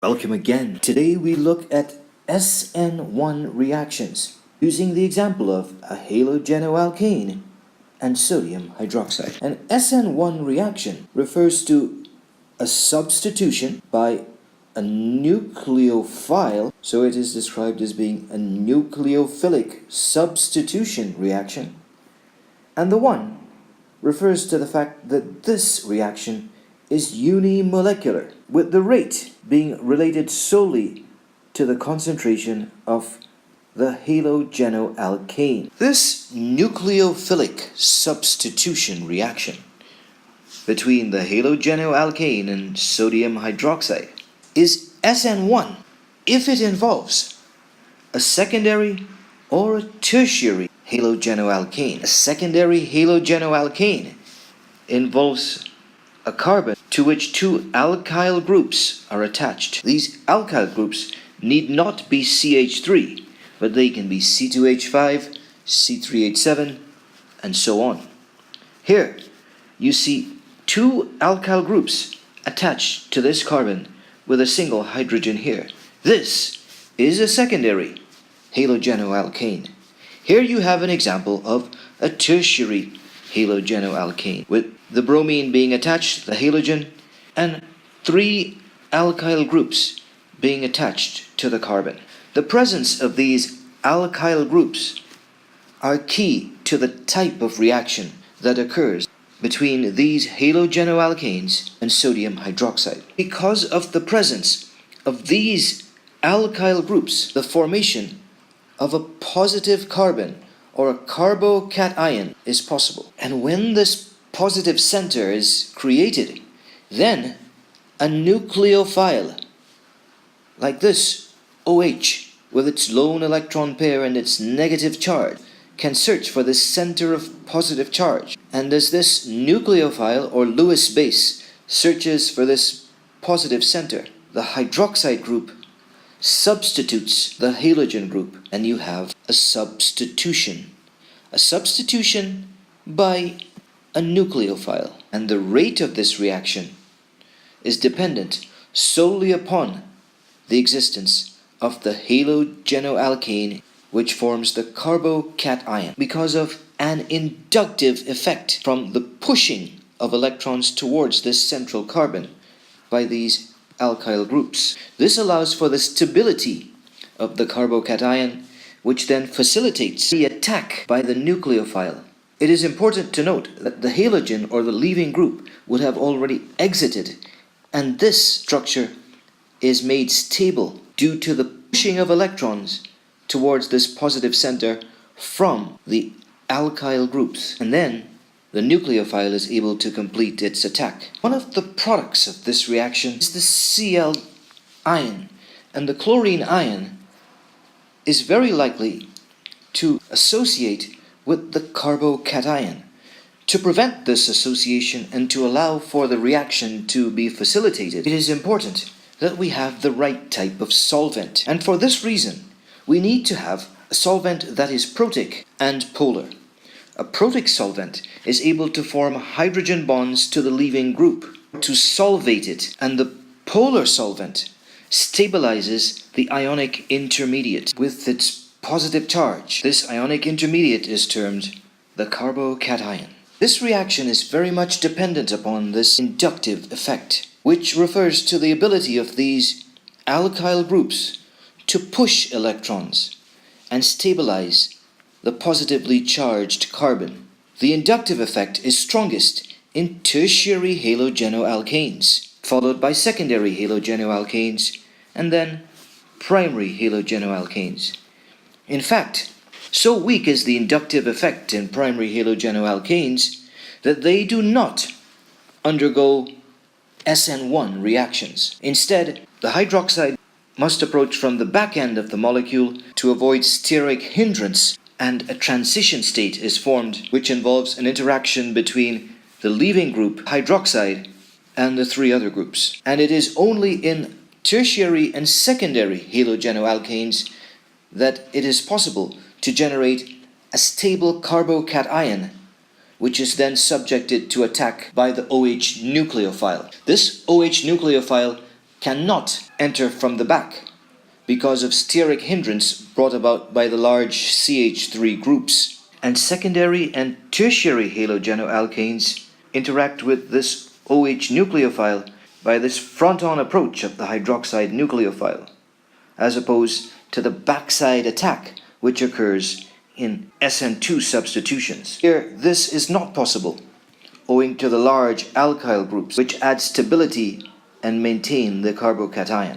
Welcome again. Today we look at SN1 reactions using the example of a halogenoalkane and sodium hydroxide. An SN1 reaction refers to a substitution by a nucleophile, so it is described as being a nucleophilic substitution reaction. And the 1 refers to the fact that this reaction is unimolecular, with the rate being related solely to the concentration of the halogenoalkane. This nucleophilic substitution reaction between the halogenoalkane and sodium hydroxide is SN1 if it involves a secondary or a tertiary halogenoalkane. A secondary halogenoalkane involves a carbon to which two alkyl groups are attached. These alkyl groups need not be CH3, but they can be C2H5, C3H7, and so on. Here, you see two alkyl groups attached to this carbon with a single hydrogen here. This is a secondary halogenoalkane. Here you have an example of a tertiary halogenoalkane, with the bromine being attached, the halogen, and three alkyl groups being attached to the carbon. The presence of these alkyl groups are key to the type of reaction that occurs between these halogenoalkanes and sodium hydroxide. Because of the presence of these alkyl groups, the formation of a positive carbon or a carbocation is possible. And when this positive center is created, then a nucleophile like this, OH, with its lone electron pair and its negative charge, can search for this center of positive charge. And as this nucleophile or Lewis base searches for this positive center, the hydroxide group substitutes the halogen group, and you have a substitution. A substitution by a nucleophile. And the rate of this reaction is dependent solely upon the existence of the halogenoalkane, which forms the carbocation, because of an inductive effect from the pushing of electrons towards this central carbon by these alkyl groups. This allows for the stability of the carbocation, which then facilitates the attack by the nucleophile. It is important to note that the halogen or the leaving group would have already exited, and this structure is made stable due to the pushing of electrons towards this positive center from the alkyl groups, and then the nucleophile is able to complete its attack. One of the products of this reaction is the Cl ion, and the chlorine ion is very likely to associate with the carbocation. To prevent this association and to allow for the reaction to be facilitated, it is important that we have the right type of solvent. And for this reason, we need to have a solvent that is protic and polar. A protic solvent is able to form hydrogen bonds to the leaving group to solvate it, and the polar solvent stabilizes the ionic intermediate with its positive charge. This ionic intermediate is termed the carbocation. This reaction is very much dependent upon this inductive effect, which refers to the ability of these alkyl groups to push electrons and stabilize the positively charged carbon. The inductive effect is strongest in tertiary halogenoalkanes, followed by secondary halogenoalkanes, and then primary halogenoalkanes. In fact, so weak is the inductive effect in primary halogenoalkanes that they do not undergo SN1 reactions. Instead, the hydroxide must approach from the back end of the molecule to avoid steric hindrance, and a transition state is formed which involves an interaction between the leaving group, hydroxide, and the three other groups. And it is only in tertiary and secondary halogenoalkanes that it is possible to generate a stable carbocation, which is then subjected to attack by the OH nucleophile. This OH nucleophile cannot enter from the back because of steric hindrance brought about by the large CH3 groups. And secondary and tertiary halogenoalkanes interact with this OH nucleophile by this front-on approach of the hydroxide nucleophile, as opposed to the backside attack which occurs in SN2 substitutions. Here, this is not possible, owing to the large alkyl groups which add stability and maintain the carbocation.